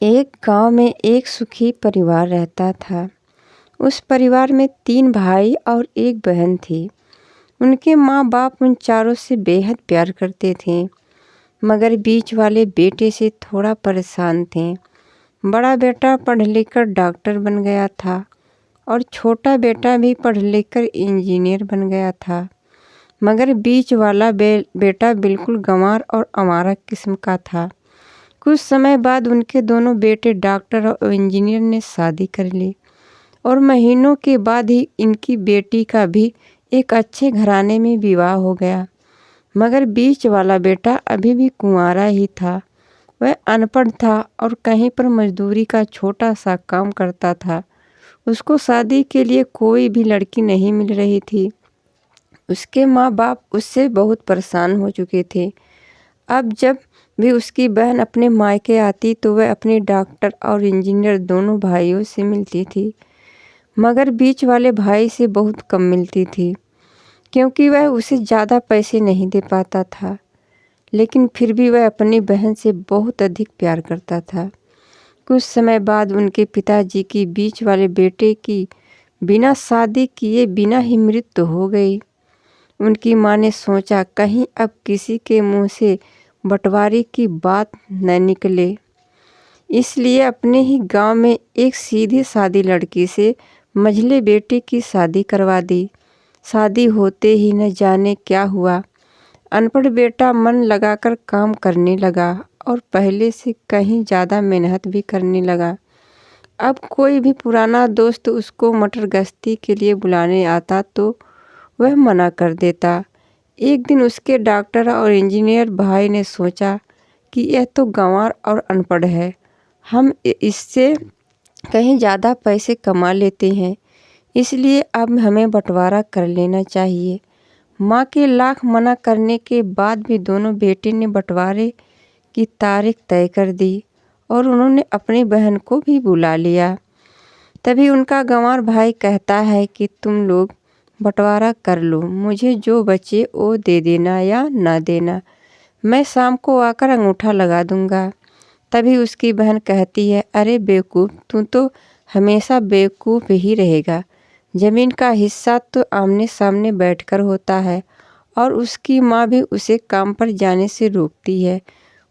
एक गांव में एक सुखी परिवार रहता था। उस परिवार में 3 भाई और एक बहन थी। उनके माँ बाप उन चारों से बेहद प्यार करते थे, मगर बीच वाले बेटे से थोड़ा परेशान थे। बड़ा बेटा पढ़ लिख कर डॉक्टर बन गया था और छोटा बेटा भी पढ़ लिख कर इंजीनियर बन गया था, मगर बीच वाला बेटा बिल्कुल गंवार और आवारा किस्म का था। कुछ समय बाद उनके दोनों बेटे डॉक्टर और इंजीनियर ने शादी कर ली और महीनों के बाद ही इनकी बेटी का भी एक अच्छे घराने में विवाह हो गया। मगर बीच वाला बेटा अभी भी कुंवारा ही था। वह अनपढ़ था और कहीं पर मजदूरी का छोटा सा काम करता था। उसको शादी के लिए कोई भी लड़की नहीं मिल रही थी। उसके माँ बाप उससे बहुत परेशान हो चुके थे। अब जब भी उसकी बहन अपने मायके आती तो वह अपने डॉक्टर और इंजीनियर दोनों भाइयों से मिलती थी, मगर बीच वाले भाई से बहुत कम मिलती थी, क्योंकि वह उसे ज़्यादा पैसे नहीं दे पाता था। लेकिन फिर भी वह अपनी बहन से बहुत अधिक प्यार करता था। कुछ समय बाद उनके पिताजी की बीच वाले बेटे की बिना शादी किए बिना ही मृत्यु हो गई। उनकी माँ ने सोचा कहीं अब किसी के मुंह से बंटवारे की बात न निकले, इसलिए अपने ही गांव में एक सीधी सादी लड़की से मझले बेटे की शादी करवा दी। शादी होते ही न जाने क्या हुआ, अनपढ़ बेटा मन लगाकर काम करने लगा और पहले से कहीं ज़्यादा मेहनत भी करने लगा। अब कोई भी पुराना दोस्त उसको मटर गश्ती के लिए बुलाने आता तो वह मना कर देता। एक दिन उसके डॉक्टर और इंजीनियर भाई ने सोचा कि यह तो गंवार और अनपढ़ है, हम इससे कहीं ज़्यादा पैसे कमा लेते हैं, इसलिए अब हमें बंटवारा कर लेना चाहिए। माँ के लाख मना करने के बाद भी दोनों बेटे ने बंटवारे की तारीख तय कर दी और उन्होंने अपनी बहन को भी बुला लिया। तभी उनका गंवार भाई कहता है कि तुम लोग बंटवारा कर लो, मुझे जो बचे वो दे देना या ना देना, मैं शाम को आकर अंगूठा लगा दूंगा। तभी उसकी बहन कहती है, अरे बेवकूफ़, तू तो हमेशा बेवकूफ़ ही रहेगा। ज़मीन का हिस्सा तो आमने सामने बैठकर होता है। और उसकी माँ भी उसे काम पर जाने से रोकती है।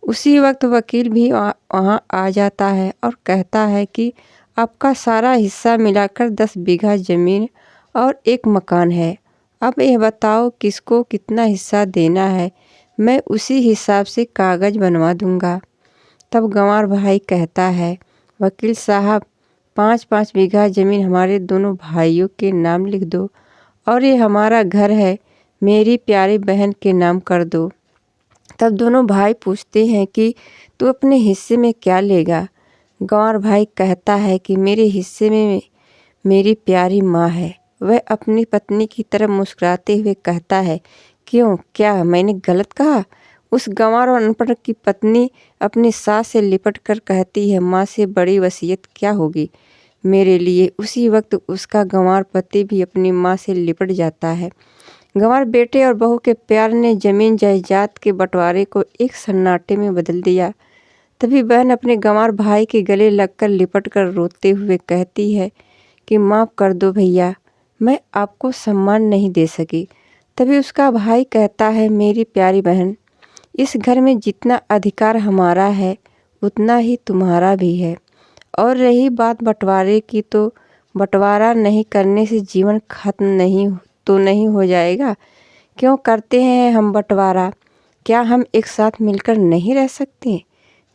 उसी वक्त वकील भी वहाँ आ जाता है और कहता है कि आपका सारा हिस्सा मिलाकर 10 बीघा ज़मीन और एक मकान है। अब यह बताओ किसको कितना हिस्सा देना है, मैं उसी हिसाब से कागज़ बनवा दूंगा। तब गंवार भाई कहता है, वकील साहब, 5-5 बीघा ज़मीन हमारे दोनों भाइयों के नाम लिख दो और ये हमारा घर है, मेरी प्यारी बहन के नाम कर दो। तब दोनों भाई पूछते हैं कि तू अपने हिस्से में क्या लेगा। गंवार भाई कहता है कि मेरे हिस्से में मेरी प्यारी माँ है। वह अपनी पत्नी की तरफ मुस्कुराते हुए कहता है, क्यों, क्या मैंने गलत कहा? उस गंवार और अनपढ़ की पत्नी अपनी सास से लिपट कर कहती है, माँ से बड़ी वसीयत क्या होगी मेरे लिए। उसी वक्त उसका गंवार पति भी अपनी माँ से लिपट जाता है। गंवार बेटे और बहू के प्यार ने जमीन जायदाद के बंटवारे को एक सन्नाटे में बदल दिया। तभी बहन अपने गंवार भाई के गले लगकर लिपट कर रोते हुए कहती है कि माफ़ कर दो भैया, मैं आपको सम्मान नहीं दे सकी। तभी उसका भाई कहता है, मेरी प्यारी बहन, इस घर में जितना अधिकार हमारा है उतना ही तुम्हारा भी है। और रही बात बंटवारे की, तो बंटवारा नहीं करने से जीवन खत्म नहीं हो जाएगा। क्यों करते हैं हम बंटवारा? क्या हम एक साथ मिलकर नहीं रह सकते?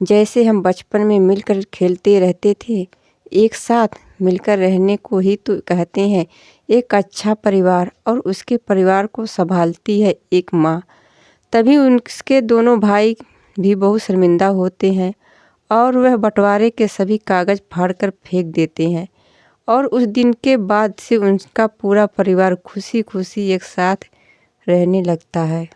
जैसे हम बचपन में मिलकर खेलते रहते थे। एक साथ मिलकर रहने को ही तो कहते हैं एक अच्छा परिवार, और उसके परिवार को संभालती है एक माँ। तभी उसके दोनों भाई भी बहुत शर्मिंदा होते हैं और वह बंटवारे के सभी कागज़ फाड़कर फेंक देते हैं। और उस दिन के बाद से उनका पूरा परिवार खुशी खुशी एक साथ रहने लगता है।